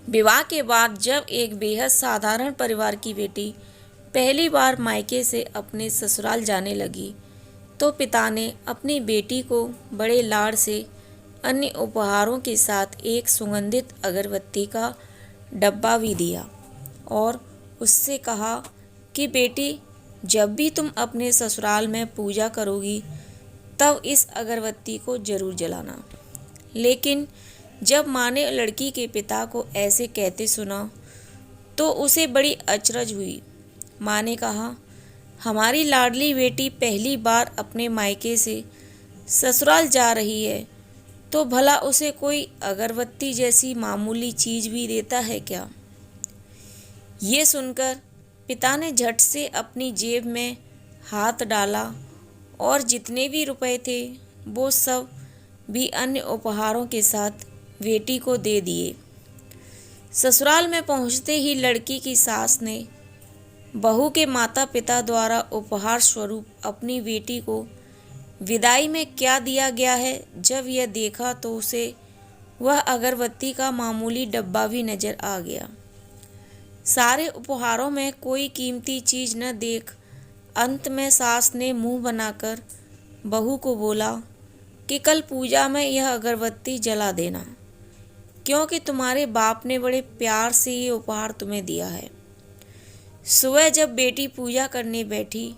विवाह के बाद जब एक बेहद साधारण परिवार की बेटी पहली बार मायके से अपने ससुराल जाने लगी तो पिता ने अपनी बेटी को बड़े लाड़ से अन्य उपहारों के साथ एक सुगंधित अगरबत्ती का डब्बा भी दिया और उससे कहा कि बेटी, जब भी तुम अपने ससुराल में पूजा करोगी तब इस अगरबत्ती को जरूर जलाना। लेकिन जब माँ ने लड़की के पिता को ऐसे कहते सुना तो उसे बड़ी अचरज हुई। माँ ने कहा, हमारी लाडली बेटी पहली बार अपने मायके से ससुराल जा रही है तो भला उसे कोई अगरबत्ती जैसी मामूली चीज भी देता है क्या? ये सुनकर पिता ने झट से अपनी जेब में हाथ डाला और जितने भी रुपए थे वो सब भी अन्य उपहारों के साथ बेटी को दे दिए। ससुराल में पहुंचते ही लड़की की सास ने बहू के माता पिता द्वारा उपहार स्वरूप अपनी बेटी को विदाई में क्या दिया गया है जब यह देखा तो उसे वह अगरबत्ती का मामूली डब्बा भी नजर आ गया। सारे उपहारों में कोई कीमती चीज न देख अंत में सास ने मुंह बनाकर बहू को बोला कि कल पूजा में यह अगरबत्ती जला देना, क्योंकि तुम्हारे बाप ने बड़े प्यार से ये उपहार तुम्हें दिया है। सुबह जब बेटी पूजा करने बैठी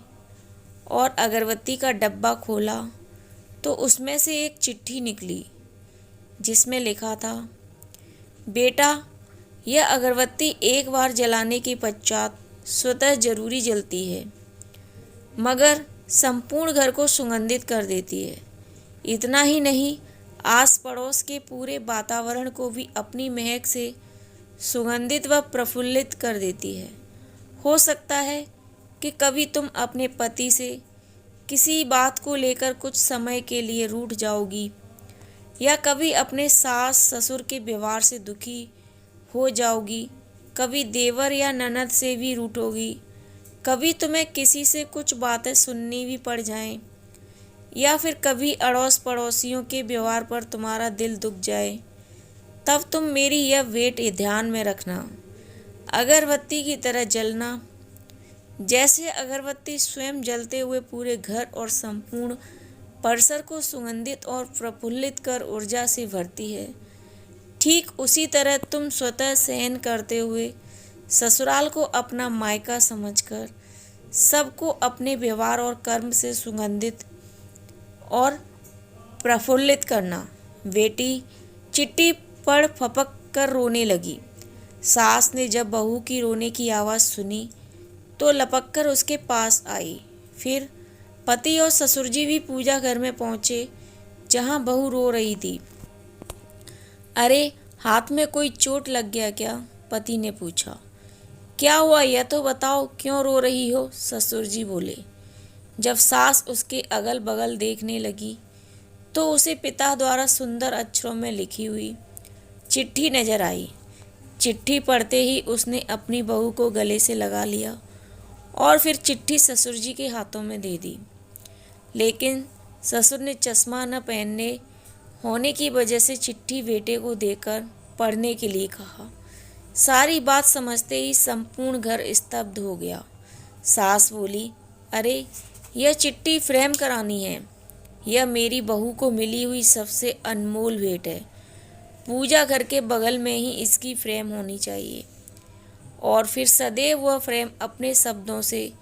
और अगरबत्ती का डब्बा खोला तो उसमें से एक चिट्ठी निकली जिसमें लिखा था, बेटा, यह अगरबत्ती एक बार जलाने के पश्चात स्वतः जरूरी जलती है मगर संपूर्ण घर को सुगंधित कर देती है। इतना ही नहीं, आस पड़ोस के पूरे वातावरण को भी अपनी महक से सुगंधित व प्रफुल्लित कर देती है। हो सकता है कि कभी तुम अपने पति से किसी बात को लेकर कुछ समय के लिए रूठ जाओगी या कभी अपने सास ससुर के व्यवहार से दुखी हो जाओगी, कभी देवर या ननद से भी रूठोगी, कभी तुम्हें किसी से कुछ बातें सुननी भी पड़ जाएं या फिर कभी अड़ोस पड़ोसियों के व्यवहार पर तुम्हारा दिल दुख जाए। तब तुम मेरी यह वेट ध्यान में रखना, अगरबत्ती की तरह जलना। जैसे अगरबत्ती स्वयं जलते हुए पूरे घर और संपूर्ण परिसर को सुगंधित और प्रफुल्लित कर ऊर्जा से भरती है, ठीक उसी तरह तुम स्वतः सहन करते हुए ससुराल को अपना मायका समझकर सबको अपने व्यवहार और कर्म से सुगंधित और प्रफुल्लित करना। बेटी चिट्ठी पढ़ फपक कर रोने लगी। सास ने जब बहू की रोने की आवाज़ सुनी तो लपक कर उसके पास आई। फिर पति और ससुर जी भी पूजा घर में पहुंचे जहां बहू रो रही थी। अरे, हाथ में कोई चोट लग गया क्या? पति ने पूछा। क्या हुआ यह तो बताओ, क्यों रो रही हो? ससुर जी बोले। जब सास उसके अगल बगल देखने लगी तो उसे पिता द्वारा सुंदर अक्षरों में लिखी हुई चिट्ठी नजर आई। चिट्ठी पढ़ते ही उसने अपनी बहू को गले से लगा लिया और फिर चिट्ठी ससुर जी के हाथों में दे दी। लेकिन ससुर ने चश्मा न पहनने होने की वजह से चिट्ठी बेटे को देकर पढ़ने के लिए कहा। सारी बात समझते ही संपूर्ण घर स्तब्ध हो गया। सास बोली, अरे, यह चिट्ठी फ्रेम करानी है। यह मेरी बहू को मिली हुई सबसे अनमोल भेंट है। पूजा घर के बगल में ही इसकी फ्रेम होनी चाहिए और फिर सदैव वह फ्रेम अपने शब्दों से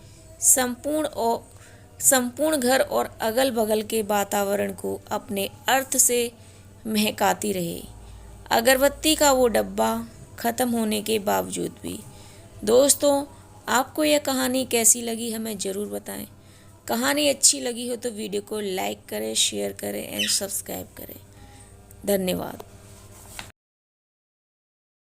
संपूर्ण घर और अगल बगल के वातावरण को अपने अर्थ से महकाती रहे। अगरबत्ती का वो डब्बा ख़त्म होने के बावजूद भी। दोस्तों, आपको यह कहानी कैसी लगी हमें ज़रूर बताएं। कहानी अच्छी लगी हो तो वीडियो को लाइक करें, शेयर करें एंड सब्सक्राइब करें। धन्यवाद।